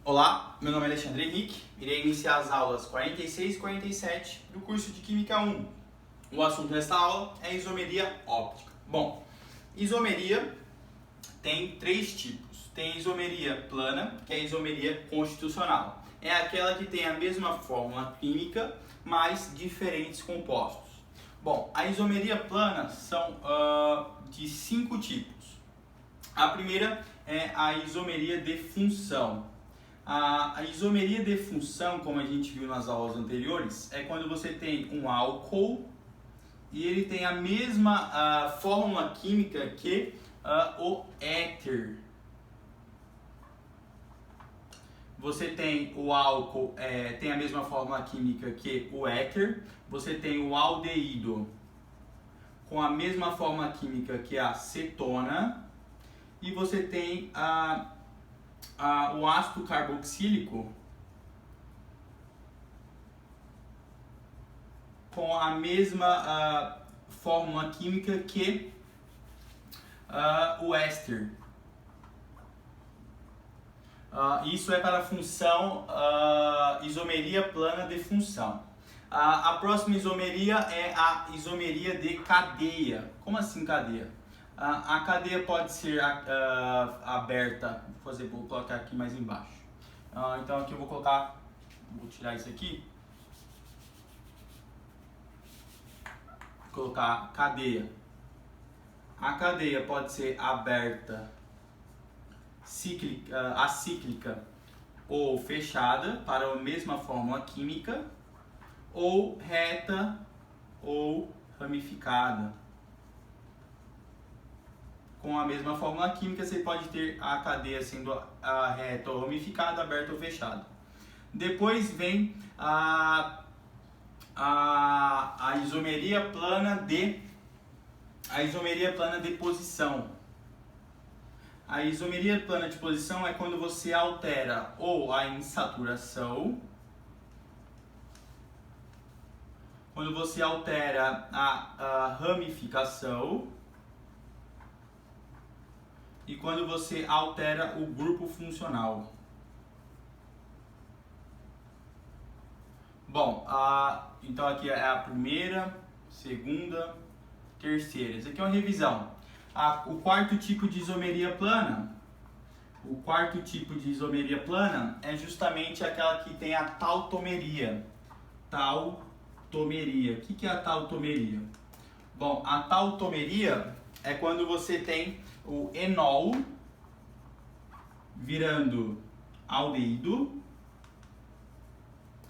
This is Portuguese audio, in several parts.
Olá, meu nome é Alexandre Henrique, irei iniciar as aulas 46 e 47 do curso de Química 1. O assunto desta aula é isomeria óptica. Bom, isomeria tem três tipos. Tem isomeria plana, que é a isomeria constitucional. É aquela que tem a mesma fórmula química, mas diferentes compostos. Bom, a isomeria plana são de 5 tipos. A primeira é a isomeria de função. A isomeria de função, como a gente viu nas aulas anteriores, é quando você tem um álcool e ele tem a mesma fórmula química que o éter. Você tem o álcool, tem a mesma fórmula química que o éter. Você tem o aldeído com a mesma fórmula química que a cetona. E você tem o ácido carboxílico com a mesma fórmula química que o éster. Isso é para a função isomeria plana de função. A próxima isomeria é a isomeria de cadeia. Como assim cadeia? A cadeia pode ser aberta, vou colocar aqui mais embaixo. Então aqui eu vou tirar isso aqui. Vou colocar cadeia. A cadeia pode ser aberta, acíclica ou fechada para a mesma fórmula química, ou reta ou ramificada. Com a mesma fórmula química, você pode ter a cadeia sendo reta ou ramificada, aberta ou fechada. Depois vem a isomeria plana de posição. A isomeria plana de posição é quando você altera ou a insaturação, quando você altera a ramificação e quando você altera o grupo funcional. Bom, então aqui é a primeira, segunda, terceira. Isso aqui é uma revisão. O quarto tipo de isomeria plana. O quarto tipo de isomeria plana é justamente aquela que tem a tautomeria. Tautomeria. O que é a tautomeria? Bom, a tautomeria é quando você tem o enol virando aldeído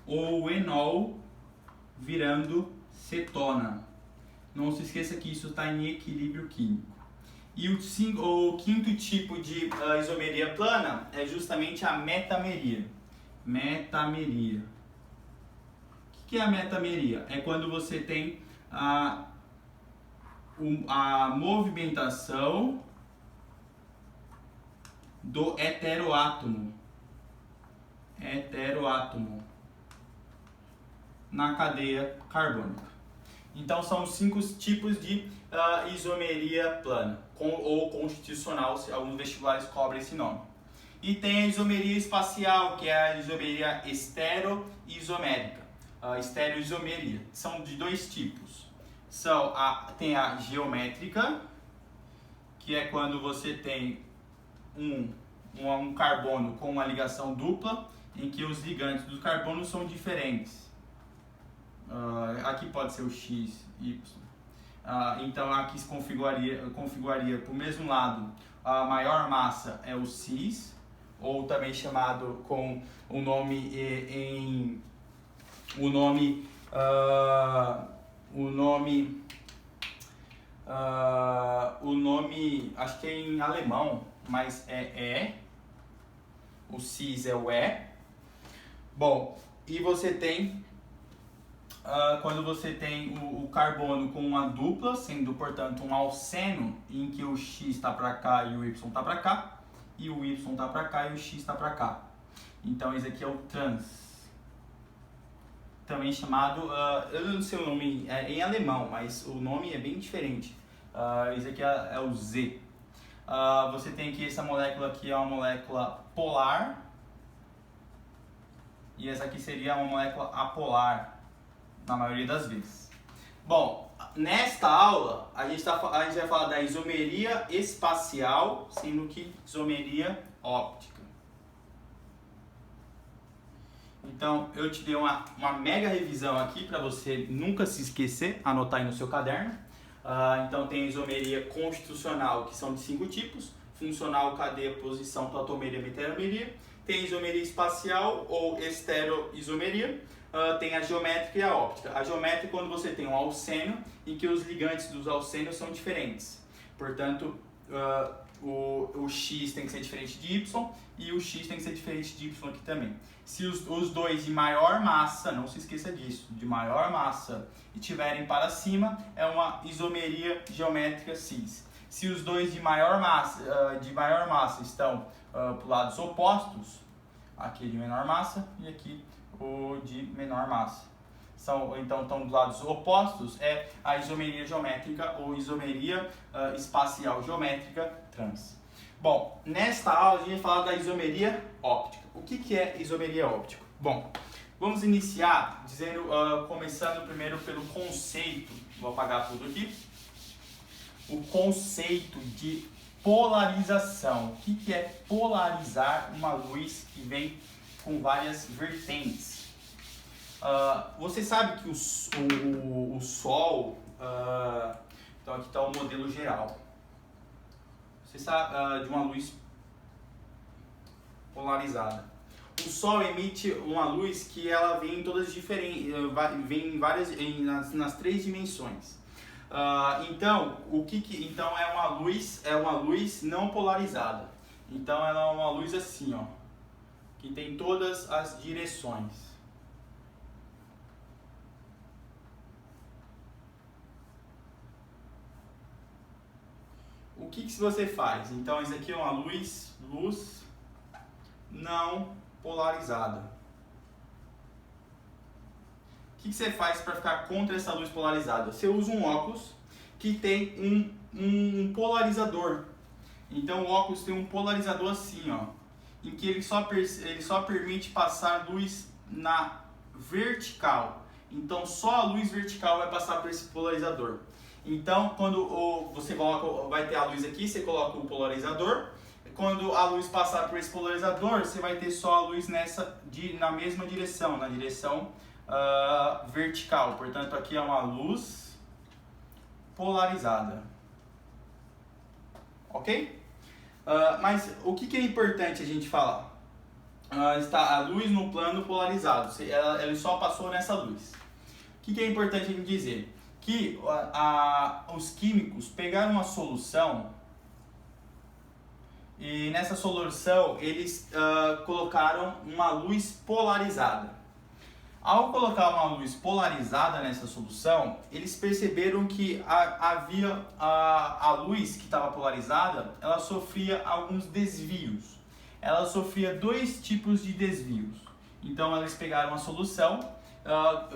ou o enol virando cetona. Não se esqueça que isso está em equilíbrio químico. E o quinto tipo de isomeria plana é justamente a metameria. Metameria. O que é a metameria? É quando você tem a movimentação do heteroátomo na cadeia carbônica. Então são os 5 tipos de isomeria plana ou constitucional, se alguns vestibulares cobrem esse nome. E tem a isomeria espacial, que é a isomeria estereoisomérica. Estereoisomeria. São de 2 tipos. Tem a geométrica, que é quando você tem um carbono com uma ligação dupla, em que os ligantes do carbono são diferentes. Aqui pode ser o X, Y. Então aqui se configuraria para o mesmo lado, a maior massa é o cis, ou também chamado com o nome acho que é em alemão, mas o cis é o E. Bom, e você tem quando você tem o carbono com uma dupla, sendo portanto um alceno, em que o X está para cá e o Y está para cá, e o Y está para cá e o X está para cá. Então esse aqui é o trans, também chamado, eu não sei o nome em alemão, mas o nome é bem diferente. Esse aqui é o Z. Você tem aqui essa molécula aqui, é uma molécula polar, e essa aqui seria uma molécula apolar, na maioria das vezes. Bom, nesta aula a gente vai falar da isomeria espacial, sendo que isomeria óptica. Então eu te dei uma mega revisão aqui para você nunca se esquecer, anotar aí no seu caderno. Então tem a isomeria constitucional, que são de 5 tipos: funcional, cadeia, posição, tautomeria, meteromeria. Tem a isomeria espacial ou estereoisomeria. Tem a geométrica e a óptica. A geométrica é quando você tem um alcênio em que os ligantes dos alcênios são diferentes. Portanto, o X tem que ser diferente de Y e o X tem que ser diferente de Y aqui também. Se os dois de maior massa, não se esqueça disso, de maior massa e tiverem para cima, é uma isomeria geométrica cis. Se os dois de maior massa estão para lados opostos, aqui de menor massa e aqui o de menor massa. Então estão dos lados opostos, é a isomeria geométrica ou isomeria espacial geométrica trans. Bom, nesta aula a gente vai falar da isomeria óptica. O que é isomeria óptica? Bom, vamos iniciar começando primeiro pelo conceito. Vou apagar tudo aqui. O conceito de polarização. O que é polarizar uma luz que vem com várias vertentes? Você sabe que o Sol, então aqui está o modelo geral. Você sabe de uma luz polarizada. O Sol emite uma luz que ela vem em todas diferentes, vem em várias, nas 3 dimensões. Então é uma luz não polarizada. Então ela é uma luz assim, ó, que tem todas as direções. O que você faz? Então isso aqui é uma luz não polarizada. O que você faz para ficar contra essa luz polarizada? Você usa um óculos que tem um polarizador. Então o óculos tem um polarizador assim, ó, em que ele só permite passar luz na vertical. Então só a luz vertical vai passar por esse polarizador. Então quando você vai ter a luz aqui, você coloca o polarizador. Quando a luz passar por esse polarizador, você vai ter só a luz na mesma direção, na direção vertical. Portanto, aqui é uma luz polarizada. Ok? Mas o que é importante a gente falar? Está a luz no plano polarizado. Ele só passou nessa luz. O que é importante a gente dizer? Que os químicos pegaram uma solução e nessa solução eles colocaram uma luz polarizada. Ao colocar uma luz polarizada nessa solução, eles perceberam que havia a luz que estava polarizada, ela sofria alguns desvios. Ela sofria 2 tipos de desvios. Então eles pegaram a solução,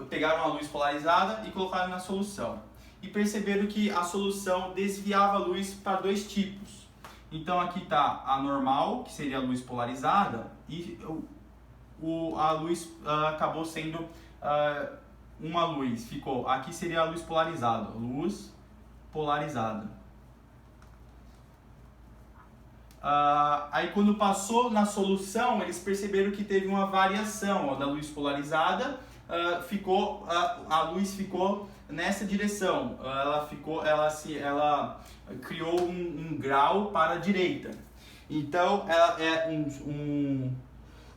pegaram a luz polarizada e colocaram na solução. E perceberam que a solução desviava a luz para 2 tipos. Então aqui está a normal, que seria a luz polarizada, e a luz acabou sendo uma luz. Aqui seria a luz polarizada. Luz polarizada. Aí quando passou na solução, eles perceberam que teve uma variação da luz polarizada. A luz ficou nessa direção. Ela criou um grau para a direita. Então ela é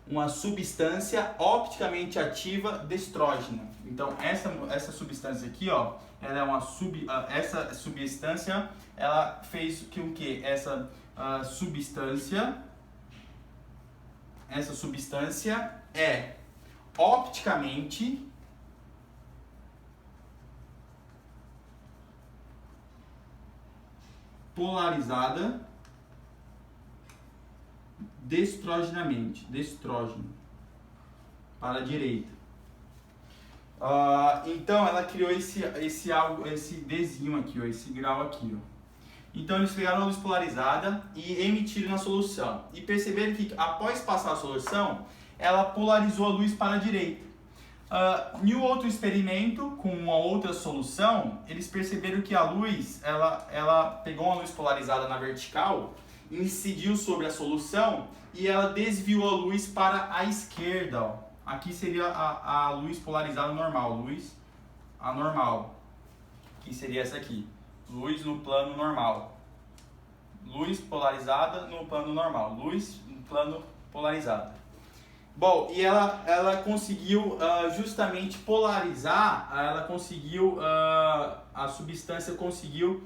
uma substância opticamente ativa destrógena. Então essa substância aqui, ó, ela é essa substância, ela fez com que essa substância é opticamente polarizada destrogenamente, para a direita. Então ela criou esse Dzinho aqui, ó, esse grau aqui, ó. Então eles pegaram a luz polarizada e emitiram na solução. E perceberam que após passar a solução, ela polarizou a luz para a direita. Em um outro experimento, com uma outra solução, eles perceberam que a luz, ela pegou uma luz polarizada na vertical, incidiu sobre a solução e ela desviou a luz para a esquerda. Ó. Aqui seria a luz polarizada normal, luz anormal, que seria essa aqui, luz no plano normal. Luz polarizada no plano normal, luz no plano polarizado. Bom, e ela conseguiu justamente polarizar, ela conseguiu, a substância conseguiu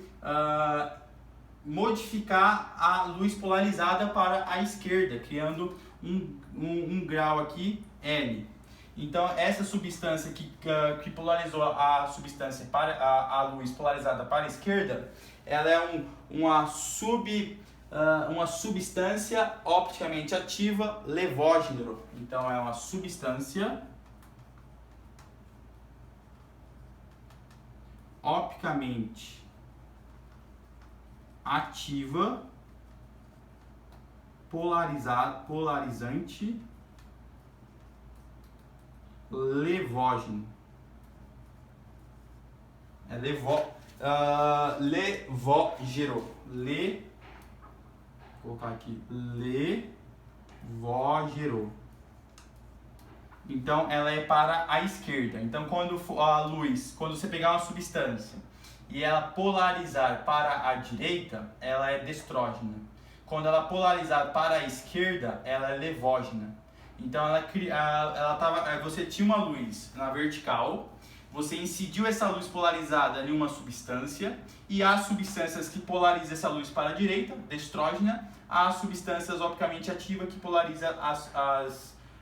modificar a luz polarizada para a esquerda, criando um grau aqui, L. Então, essa substância que polarizou a substância para a luz polarizada para a esquerda, ela é uma substância opticamente ativa levógeno. Então, é uma substância opticamente ativa polarizante levógeno. É levógeno. Vou colocar aqui, levógeno. Então, ela é para a esquerda. Então, quando você pegar uma substância e ela polarizar para a direita, ela é destrógena. Quando ela polarizar para a esquerda, ela é levógena. Então, você tinha uma luz na vertical, você incidiu essa luz polarizada em uma substância, e há substâncias que polarizam essa luz para a direita, destrógena, há substâncias opticamente ativas que polarizam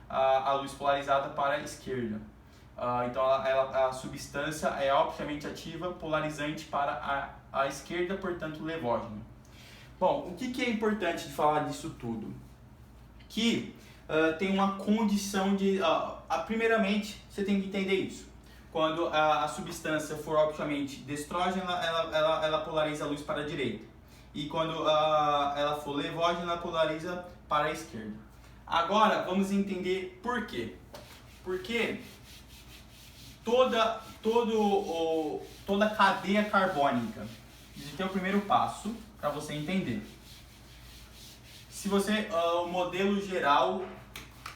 a luz polarizada para a esquerda. Então a substância é opticamente ativa, polarizante para a esquerda, portanto levógeno. Bom, o que é importante de falar disso tudo? Que tem uma condição de... primeiramente, você tem que entender isso. Quando a substância for opticamente destrógena, ela polariza a luz para a direita. E quando ela for levógena, ela polariza para a esquerda. Agora, vamos entender por quê. Porque toda a cadeia carbônica, esse é o primeiro passo para você entender. O modelo geral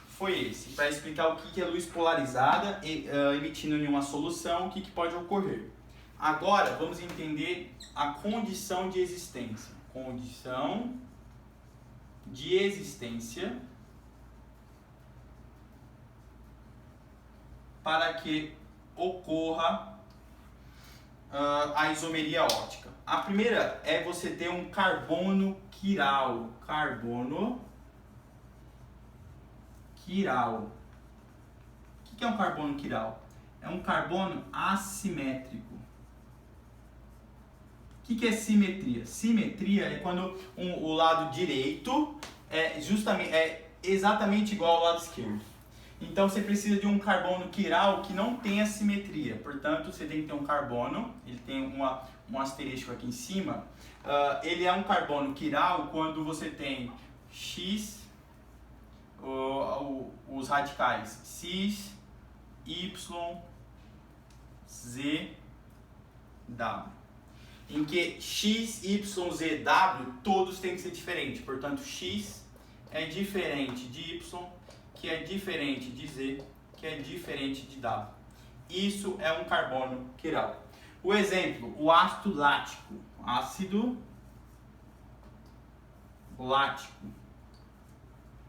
foi esse, para explicar o que é luz polarizada emitindo em uma solução, o que pode ocorrer. Agora, vamos entender a condição de existência. Condição de existência para que ocorra a isomeria óptica. A primeira é você ter um carbono quiral. Carbono quiral. O que é um carbono quiral? É um carbono assimétrico. O que é simetria? Simetria é quando o lado direito é exatamente igual ao lado esquerdo. Então você precisa de um carbono quiral que não tenha simetria. Portanto, você tem que ter um carbono, ele tem um asterisco aqui em cima. Ele é um carbono quiral quando você tem X, os radicais cis, Y, Z, W. Em que X, Y, Z, W, todos têm que ser diferentes. Portanto, X é diferente de Y, que é diferente de Z, que é diferente de W. Isso é um carbono quiral. O exemplo, o ácido lático. Ácido lático.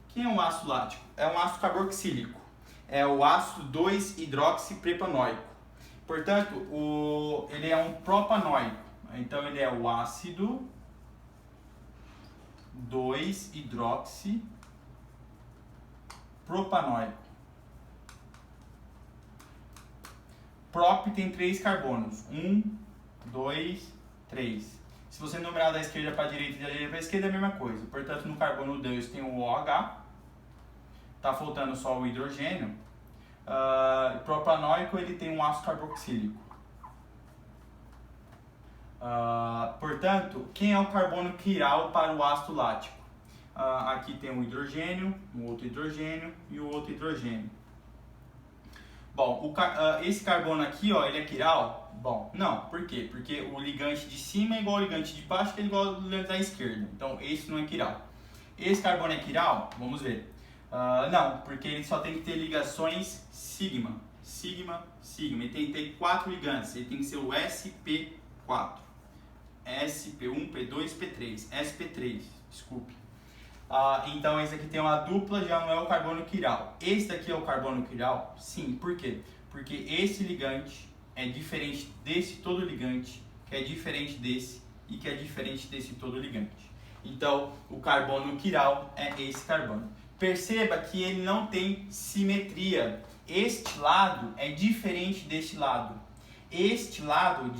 Quem é um ácido lático? É um ácido carboxílico. É o ácido 2-hidroxiprepanoico. Portanto, ele é um propanoico. Então, ele é o ácido 2-hidroxipropanoico. Prop tem 3 carbonos. 1, 2, 3. Se você numerar da esquerda para a direita e da direita para a esquerda é a mesma coisa. Portanto, no carbono 2 tem o OH. Está faltando só o hidrogênio. Propanoico, ele tem um ácido carboxílico. Portanto, quem é o carbono quiral para o ácido lático? Aqui tem um hidrogênio, um outro hidrogênio e o outro hidrogênio. Bom, esse carbono aqui, ó, ele é quiral? Bom, não. Por quê? Porque o ligante de cima é igual ao ligante de baixo, que é igual ao ligante da esquerda. Então, esse não é quiral. Esse carbono é quiral? Vamos ver. Não, porque ele só tem que ter ligações sigma. Sigma, sigma. Ele tem que ter 4 ligantes. Ele tem que ser o sp4. sp1, p2, p3. sp3, desculpe. Então esse aqui tem uma dupla, já não é o carbono quiral. Esse daqui é o carbono quiral? Sim, por quê? Porque esse ligante é diferente desse todo ligante, que é diferente desse e que é diferente desse todo ligante. Então o carbono quiral é esse carbono. Perceba que ele não tem simetria. Este lado é diferente deste lado. Este lado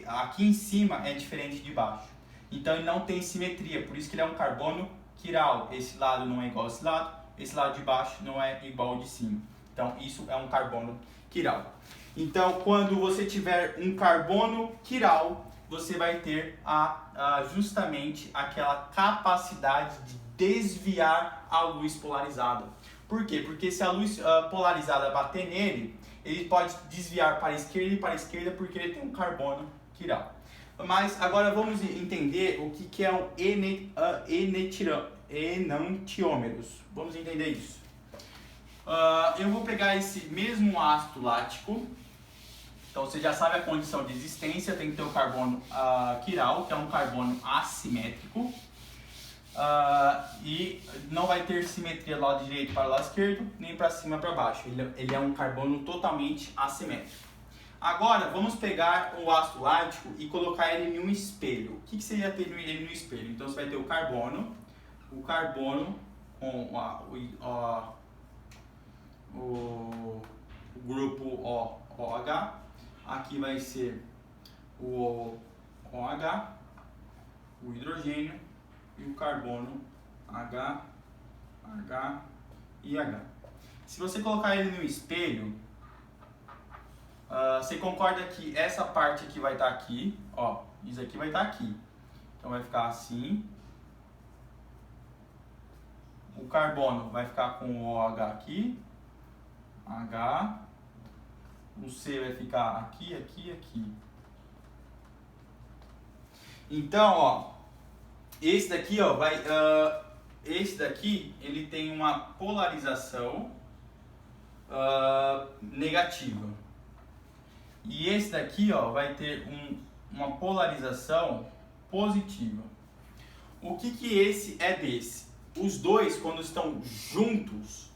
aqui em cima é diferente de baixo. Então ele não tem simetria, por isso que ele é um carbono quiral. Esse lado não é igual a esse lado de baixo não é igual ao de cima. Então isso é um carbono quiral. Então quando você tiver um carbono quiral, você vai ter justamente aquela capacidade de desviar a luz polarizada. Por quê? Porque se a luz polarizada bater nele, ele pode desviar para a esquerda porque ele tem um carbono quiral. Mas agora vamos entender o que é um enantiômeros. Vamos entender isso. Eu vou pegar esse mesmo ácido lático. Então você já sabe a condição de existência, tem que ter o carbono quiral, que é um carbono assimétrico. E não vai ter simetria do lado direito para o lado esquerdo, nem para cima para baixo. Ele é um carbono totalmente assimétrico. Agora vamos pegar o ácido lático e colocar ele em um espelho. O que seria ter ele no espelho? Então você vai ter o carbono com o grupo OH. Aqui vai ser o OH, o hidrogênio e o carbono H e H. Se você colocar ele no espelho, você concorda que essa parte aqui vai estar aqui, ó, isso aqui vai estar aqui. Então vai ficar assim. O carbono vai ficar com o OH aqui, H. O C vai ficar aqui, aqui, aqui. Então, ó, esse daqui, ó, esse daqui, ele tem uma polarização negativa. E esse daqui, ó, vai ter uma polarização positiva. O que esse é desse? Os dois, quando estão juntos,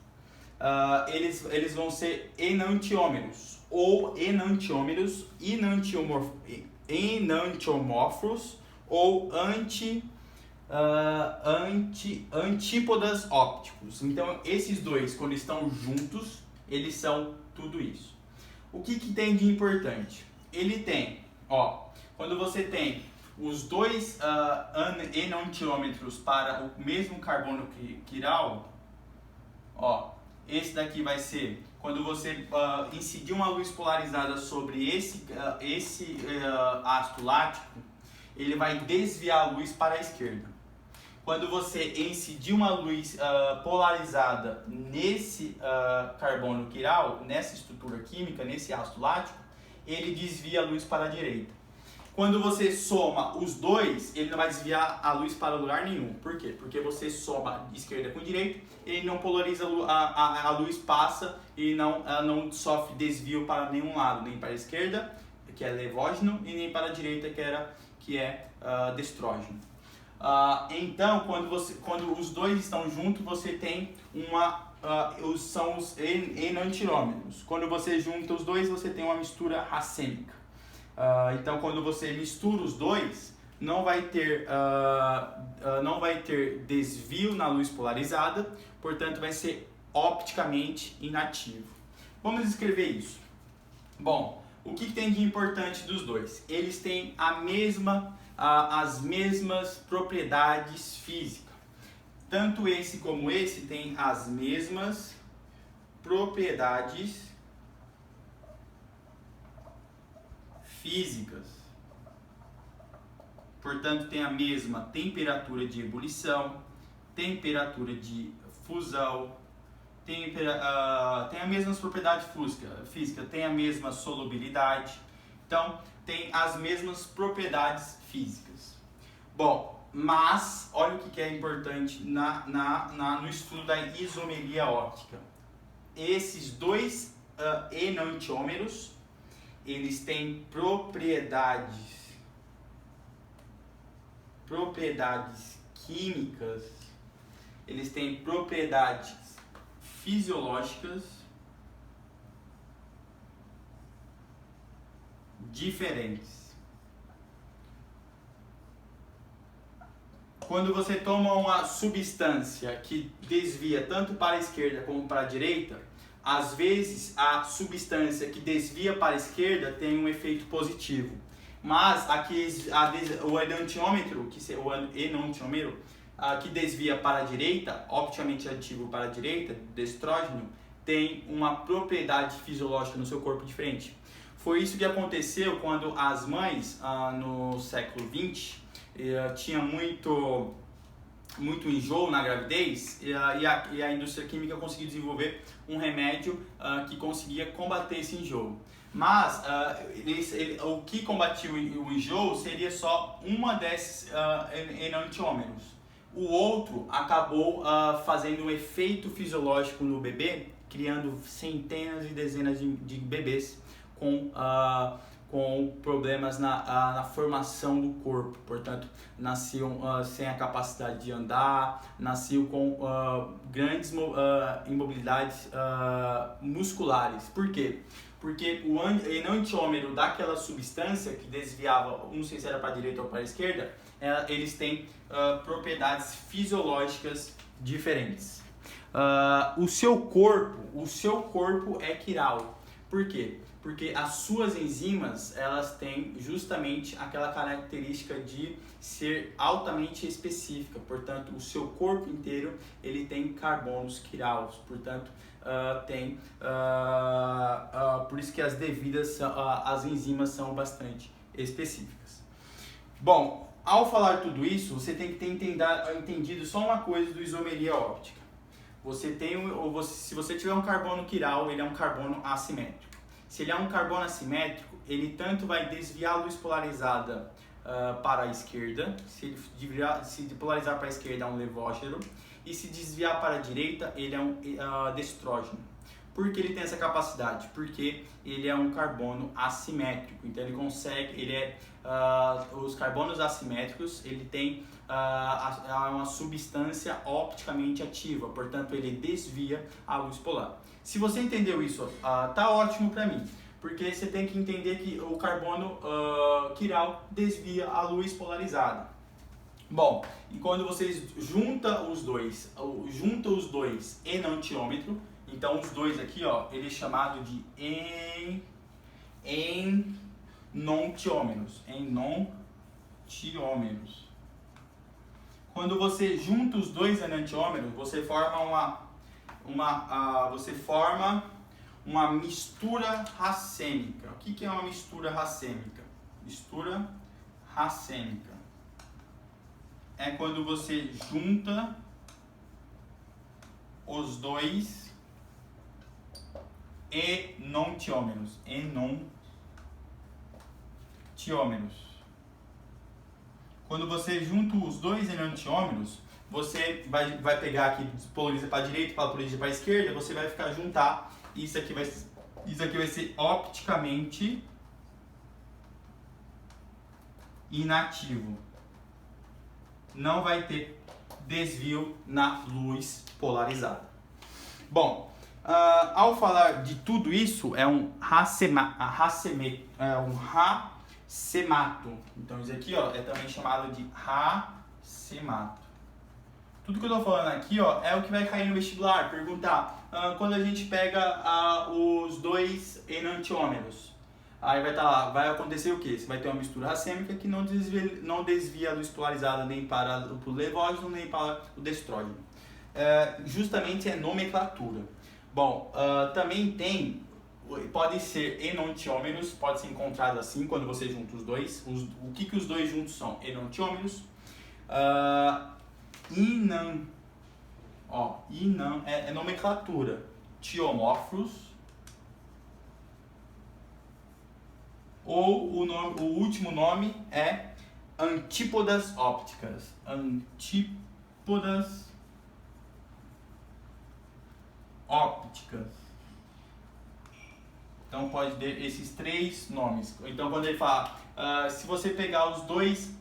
eles vão ser enantiômeros ou enantiômeros, enantiomorfos ou antípodas ópticos. Então, esses dois, quando estão juntos, eles são tudo isso. O que tem de importante? Ele tem, ó, quando você tem os dois enantiômetros para o mesmo carbono quiral, ó, esse daqui vai ser quando você incidir uma luz polarizada sobre esse ácido lático, ele vai desviar a luz para a esquerda. Quando você incidir uma luz polarizada nesse carbono quiral, nessa estrutura química, nesse ácido lático, ele desvia a luz para a direita. Quando você soma os dois, ele não vai desviar a luz para lugar nenhum. Por quê? Porque você soma esquerda com direita, ele não polariza, a luz passa e não sofre desvio para nenhum lado, nem para a esquerda, que é levógeno, e nem para a direita, que é destrógeno. Então, quando os dois estão juntos, você tem são os enantiômeros. Quando você junta os dois, você tem uma mistura racêmica. Então, quando você mistura os dois, não vai ter desvio na luz polarizada, portanto, vai ser opticamente inativo. Vamos escrever isso. Bom, o que tem de importante dos dois? Eles têm as mesmas propriedades físicas. Tanto esse como esse têm as mesmas propriedades físicas. Portanto, tem a mesma temperatura de ebulição, temperatura de fusão, tem a mesma propriedade física, tem a mesma solubilidade, então tem as mesmas propriedades físicas. Bom, mas olha o que é importante no estudo da isomeria óptica. Esses dois enantiômeros, eles têm propriedades químicas, eles têm propriedades fisiológicas diferentes. Quando você toma uma substância que desvia tanto para a esquerda como para a direita, às vezes a substância que desvia para a esquerda tem um efeito positivo. Mas aqui o enantiômero, que desvia para a direita, opticamente ativo para a direita, destrógeno, tem uma propriedade fisiológica no seu corpo diferente. Foi isso que aconteceu quando as mães, no século XX, tinha muito enjoo na gravidez e a indústria química conseguiu desenvolver um remédio que conseguia combater esse enjoo. Mas o que combatia o enjoo seria só uma desses enantiômeros. O outro acabou fazendo um efeito fisiológico no bebê, criando centenas e dezenas de bebês com problemas na formação do corpo. Portanto, nasciam sem a capacidade de andar, nasciam com grandes imobilidades musculares. Por quê? Porque o enantiômero daquela substância que desviava, não sei se era para a direita ou para a esquerda, eles têm propriedades fisiológicas diferentes. O seu corpo é quiral. Por quê? Porque as suas enzimas, elas têm justamente aquela característica de ser altamente específica. Portanto, o seu corpo inteiro, ele tem carbonos quiraus. Portanto, por isso que as enzimas são bastante específicas. Bom, ao falar tudo isso, você tem que ter entendido só uma coisa do isomeria óptica. Se você tiver um carbono quiral, ele é um carbono assimétrico. Se ele é um carbono assimétrico, ele tanto vai desviar a luz polarizada para a esquerda, se polarizar para a esquerda é um levógeno, e se desviar para a direita, ele é um destrógeno. Por que ele tem essa capacidade? Porque ele é um carbono assimétrico, então os carbonos assimétricos, ele tem uma substância opticamente ativa, portanto ele desvia a luz polar. Se você entendeu isso, tá ótimo para mim, porque você tem que entender que o carbono quiral desvia a luz polarizada. Bom, e quando vocês juntam os dois enantiômetros, então os dois aqui, ó, ele é chamado de enantiômeros. Quando você junta os dois enantiômeros, você forma uma mistura racêmica. O que é uma mistura racêmica? Mistura racêmica é quando você junta os dois enantiômeros. Quando você junta os dois enantiômeros, você vai pegar aqui, polariza para a direita, polariza para a esquerda, você vai ficar juntar, e isso aqui vai ser opticamente inativo. Não vai ter desvio na luz polarizada. Bom, ao falar de tudo isso, é um racemato. Então isso aqui, ó, é também chamado de racemato. Tudo que eu estou falando aqui, ó, é o que vai cair no vestibular. Perguntar quando a gente pega os dois enantiômeros. Aí vai estar lá, vai acontecer o quê? Você vai ter uma mistura racêmica que não desvia a luz polarizada nem para o levógeno nem para o destrógeno. Justamente é nomenclatura. Bom, também pode ser enantiômeros, pode ser encontrado assim quando você junta os dois. O que os dois juntos são? Enantiômeros. Ó, é nomenclatura. Tiomorphos. Ou o último nome é antípodas ópticas. Antípodas ópticas. Então pode ter esses três nomes. Então quando ele fala, se você pegar os dois,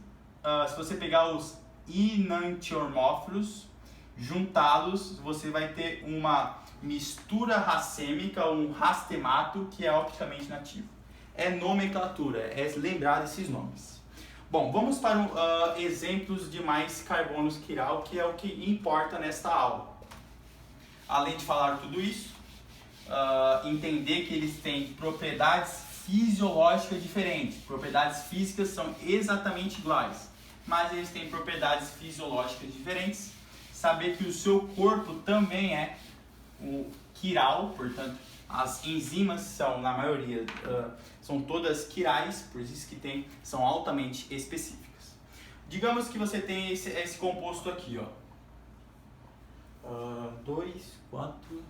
se você pegar os enantiomorfos, juntá-los, você vai ter uma mistura racêmica, um rastemato que é opticamente nativo. É nomenclatura, é lembrar desses nomes. Bom, vamos para exemplos de mais carbonos quiral, que é o que importa nesta aula. Além de falar tudo isso, entender que eles têm propriedades fisiológicas diferentes. Propriedades físicas são exatamente iguais, mas eles têm propriedades fisiológicas diferentes. Saber que o seu corpo também é o quiral, portanto, as enzimas são, na maioria, são todas quirais, por isso que são altamente específicas. Digamos que você tem esse composto aqui, ó. 2, 4,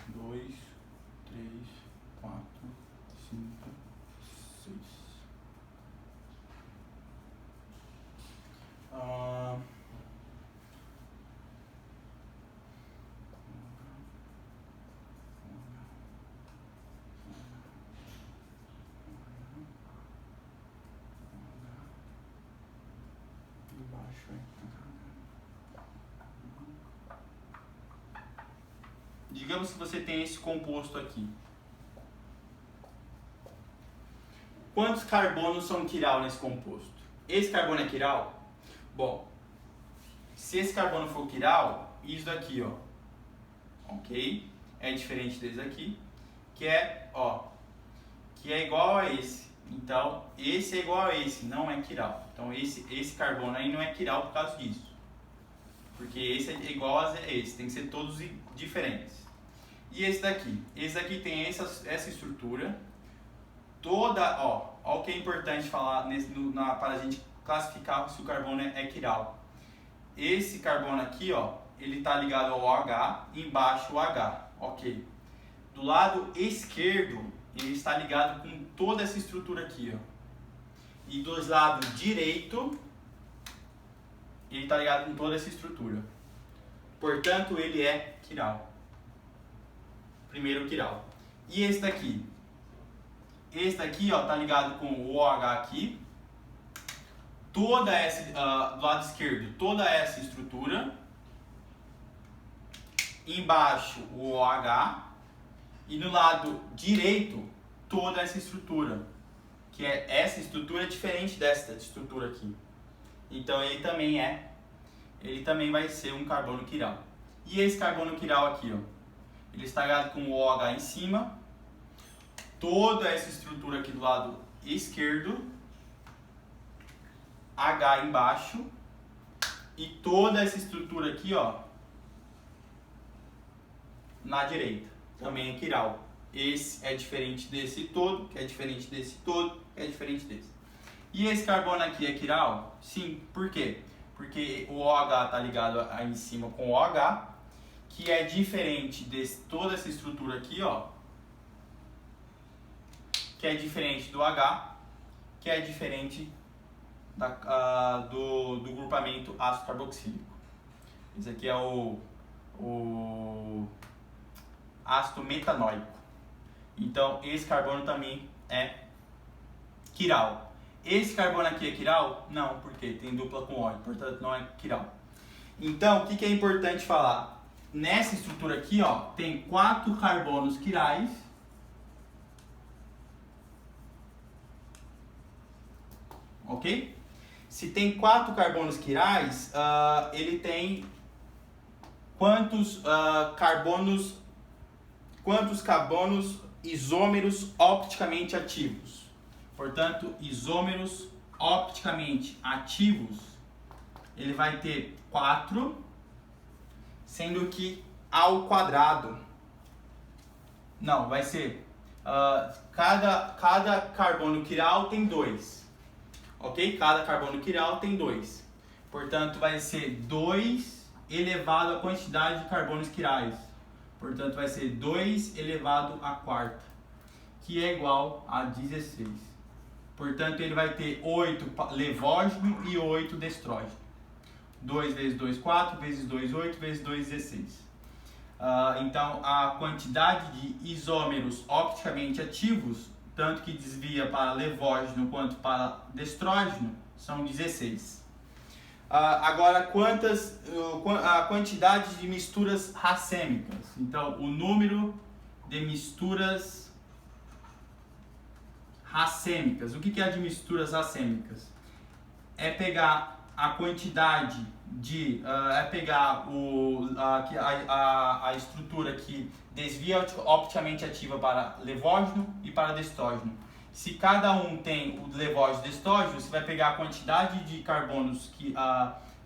2, 3, 4, 5, 6. Digamos que você tem esse composto aqui. Quantos carbonos são quiral nesse composto? Esse carbono é quiral? Bom, se esse carbono for quiral, isso daqui, ó, ok? É diferente desse aqui, que é igual a esse. Então, esse é igual a esse, não é quiral. Então, esse carbono aí não é quiral por causa disso. Porque esse é igual a esse, tem que ser todos diferentes. E esse daqui tem essa estrutura toda, ó o que é importante falar para a gente classificar se o carbono é quiral. Esse carbono aqui, ó, ele está ligado ao OH, embaixo o H, ok. Do lado esquerdo, ele está ligado com toda essa estrutura aqui, ó. E do lado direito, ele está ligado com toda essa estrutura. Portanto, ele é quiral. Primeiro quiral. E esse daqui? Esse daqui, ó, tá ligado com o OH aqui. Toda essa, do lado esquerdo, toda essa estrutura. Embaixo o OH. E no lado direito, toda essa estrutura. Que essa estrutura é diferente dessa estrutura aqui. Então ele também vai ser um carbono quiral. E esse carbono quiral aqui, ó. Ele está ligado com o OH em cima, toda essa estrutura aqui do lado esquerdo, H embaixo, e toda essa estrutura aqui, ó, na direita, também é quiral. Esse é diferente desse todo, que é diferente desse todo, que é diferente desse. E esse carbono aqui é quiral? Sim, por quê? Porque o OH está ligado aí em cima com o OH, que é diferente de toda essa estrutura aqui, ó, que é diferente do H, que é diferente do grupamento ácido carboxílico. Esse aqui é o ácido metanóico. Então, esse carbono também é quiral. Esse carbono aqui é quiral? Não, porque tem dupla com óleo, portanto não é quiral. Então, o que é importante falar? Nessa estrutura aqui, ó, tem 4 carbonos quirais. Ok? Se tem 4 carbonos quirais, ele tem quantos carbonos isômeros opticamente ativos? Portanto, isômeros opticamente ativos, ele vai ter 4, sendo que ao quadrado, não, vai ser, cada carbono quiral tem 2, ok? Cada carbono quiral tem 2. Portanto, vai ser 2 elevado à quantidade de carbonos quirais. Portanto, vai ser 2 elevado à quarta, que é igual a 16. Portanto, ele vai ter 8 levógeno e 8 destrógeno. 2 vezes 2, 4, vezes 2, 8, vezes 2, 16. Então, a quantidade de isômeros opticamente ativos, tanto que desvia para levógeno quanto para destrógeno, são 16. Agora, a quantidade de misturas racêmicas. Então, o número de misturas racêmicas. O que é de misturas racêmicas? É pegar a quantidade de... é pegar a estrutura que desvia opticamente ativa para levógeno e para destrógeno. Se cada um tem o levógeno e destrógeno, você vai pegar a quantidade de carbonos,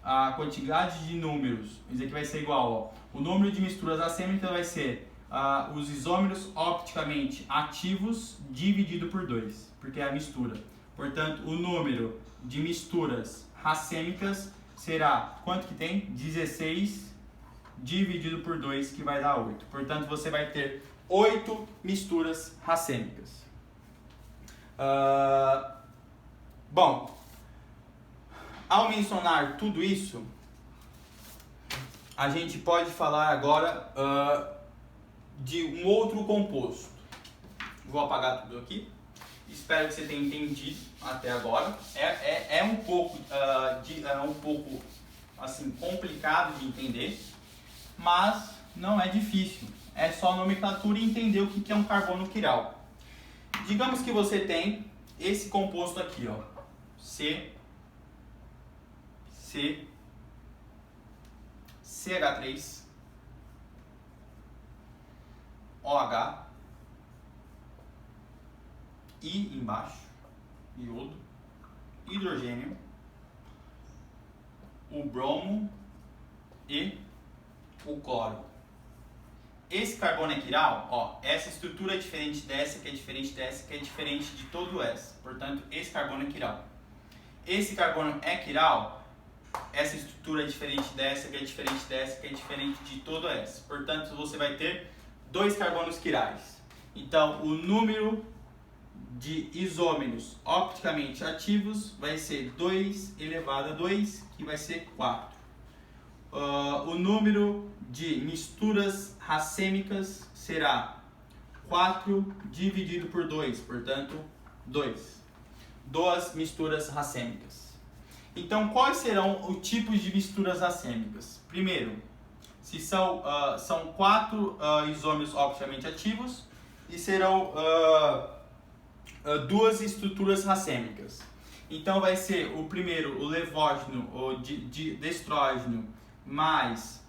a quantidade de números. Isso aqui vai ser igual, ó. O número de misturas racêmicas vai ser os isômeros opticamente ativos dividido por 2, porque é a mistura. Portanto, o número de misturas racêmicas será, quanto que tem? 16 dividido por 2, que vai dar 8. Portanto, você vai ter 8 misturas racêmicas. Bom, ao mencionar tudo isso, a gente pode falar agora de um outro composto. Vou apagar tudo aqui. Espero que você tenha entendido até agora. É um pouco assim, complicado de entender, mas não é difícil. É só nomenclatura e entender o que é um carbono quiral. Digamos que você tem esse composto aqui, ó, CH3, OH, I embaixo, iodo, hidrogênio, o bromo e o cloro. Esse carbono é quiral, ó, essa estrutura é diferente dessa, que é diferente dessa, que é diferente de todo essa. Portanto, esse carbono é quiral. Esse carbono é quiral, essa estrutura é diferente dessa, que é diferente dessa, que é diferente de todo essa. Portanto, você vai ter 2 carbonos quirais. Então, o número de isômeros opticamente ativos vai ser 2 elevado a 2, que vai ser 4. O número de misturas racêmicas será 4 dividido por 2, portanto 2. 2 misturas racêmicas. Então, quais serão os tipos de misturas racêmicas? Primeiro, se são 4 isômeros opticamente ativos e serão 2 estruturas racêmicas. Então, vai ser o primeiro, o levógeno, ou de destrógeno, mais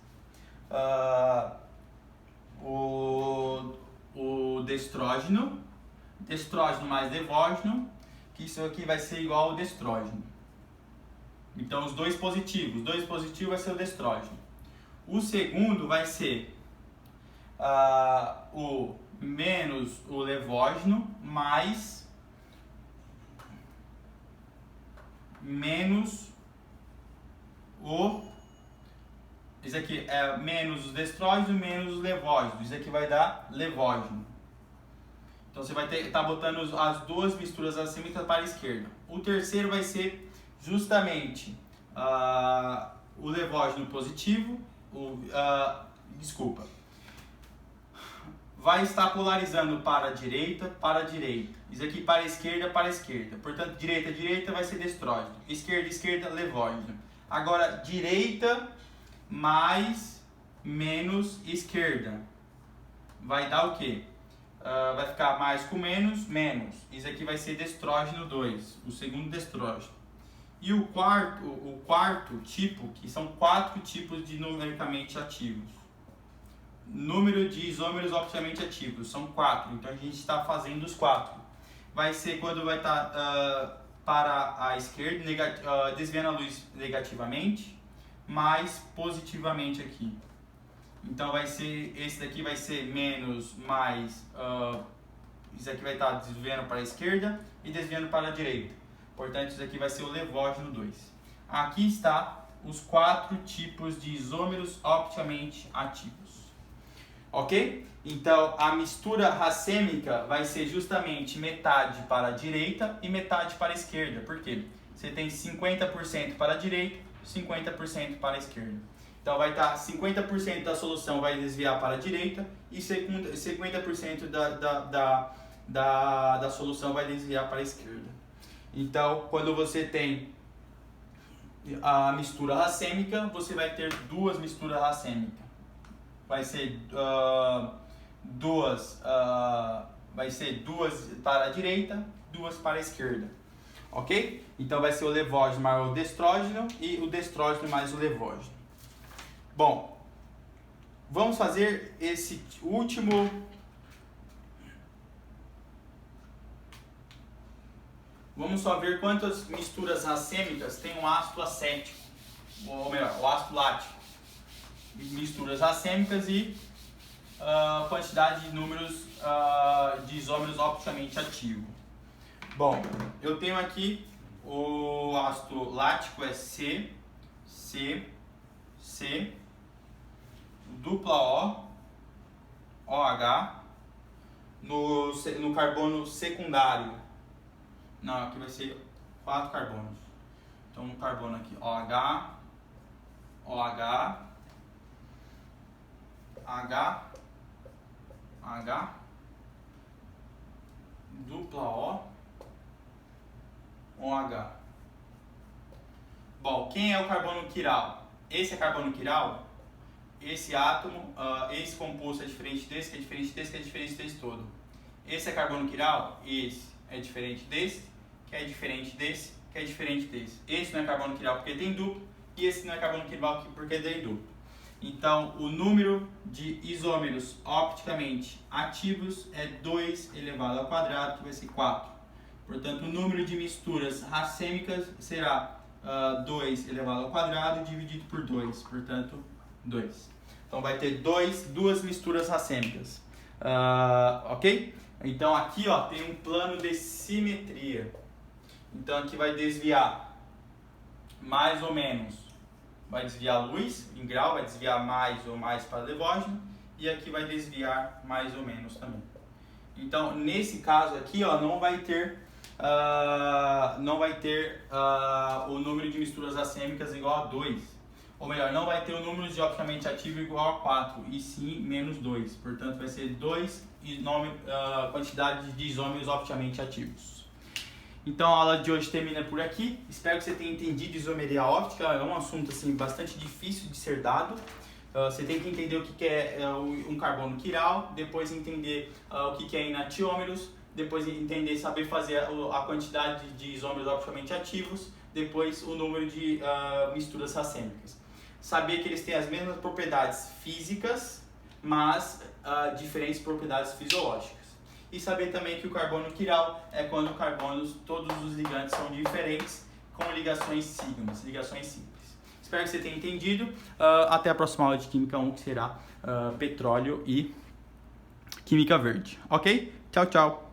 o destrógeno mais levógeno, que isso aqui vai ser igual ao destrógeno. Então, os 2 positivos vai ser o destrógeno. O segundo vai ser o menos o levógeno mais menos isso aqui é menos os destrógenos menos os levógenos. Isso aqui vai dar levógeno. Então você vai estar botando as 2 misturas racêmicas para a esquerda. O terceiro vai ser justamente o levógeno positivo, vai estar polarizando para a direita. Isso aqui para a esquerda. Portanto, direita vai ser destrógeno. Esquerda, levógeno. Agora, direita mais menos esquerda. Vai dar o quê? Vai ficar mais com menos. Isso aqui vai ser destrógeno 2, o segundo destrógeno. E o quarto tipo, que são 4 tipos de numericamente ativos. Número de isômeros opticamente ativos, são 4. Então a gente está fazendo os 4. Vai ser quando vai estar para a esquerda, desviando a luz negativamente, mais positivamente aqui. Então vai ser, esse daqui vai ser menos, mais, isso aqui vai estar desviando para a esquerda e desviando para a direita. Portanto, isso aqui vai ser o levógeno 2. Aqui está os 4 tipos de isômeros opticamente ativos. Ok? Então, a mistura racêmica vai ser justamente metade para a direita e metade para a esquerda. Por quê? Você tem 50% para a direita, 50% para a esquerda. Então, vai estar 50% da solução vai desviar para a direita e 50% da solução vai desviar para a esquerda. Então, quando você tem a mistura racêmica, você vai ter duas misturas racêmicas. Vai ser duas para a direita, duas para a esquerda, ok? Então vai ser o levógeno mais o destrógeno e o destrógeno mais o levógeno. Bom, vamos fazer esse último Vamos só ver quantas misturas racêmicas tem um ácido acético, ou melhor, o ácido lático. Misturas racêmicas e quantidade de números de isômeros opticamente ativos. Bom, eu tenho aqui o ácido lático é C, dupla O, OH, no carbono secundário. Não, aqui vai ser 4 carbonos. Então, um carbono aqui, OH, H, dupla O, OH. Bom, quem é o carbono quiral? Esse é carbono quiral? Esse átomo, esse composto é diferente desse, que é diferente desse, que é diferente desse todo. Esse é carbono quiral? Esse é diferente desse, que é diferente desse, que é diferente desse. Esse não é carbono quiral porque tem duplo, e esse não é carbono quiral porque tem duplo. Então, o número de isômeros opticamente ativos é 2 elevado ao quadrado, que vai ser 4. Portanto, o número de misturas racêmicas será 2 elevado ao quadrado dividido por 2, portanto, 2. Então, vai ter duas misturas racêmicas. Ok? Então, aqui ó, tem um plano de simetria. Então, aqui vai desviar mais ou menos. Vai desviar luz em grau, vai desviar mais ou mais para levógeno. E aqui vai desviar mais ou menos também. Então, nesse caso aqui, ó, não vai ter o número de misturas racêmicas igual a 2. Ou melhor, não vai ter o número de opticamente ativo igual a 4, e sim menos 2. Portanto, vai ser 2 quantidade de isômeros opticamente ativos. Então, a aula de hoje termina por aqui. Espero que você tenha entendido isomeria óptica. É um assunto assim, bastante difícil de ser dado. Você tem que entender o que é um carbono quiral, depois entender o que é enantiômeros, depois entender, saber fazer a quantidade de isômeros opticamente ativos, depois o número de misturas racêmicas. Saber que eles têm as mesmas propriedades físicas, mas diferentes propriedades fisiológicas. E saber também que o carbono quiral é quando todos os ligantes são diferentes, com ligações sigmas, ligações simples. Espero que você tenha entendido. Até a próxima aula de Química 1, que será petróleo e Química Verde. Ok? Tchau, tchau!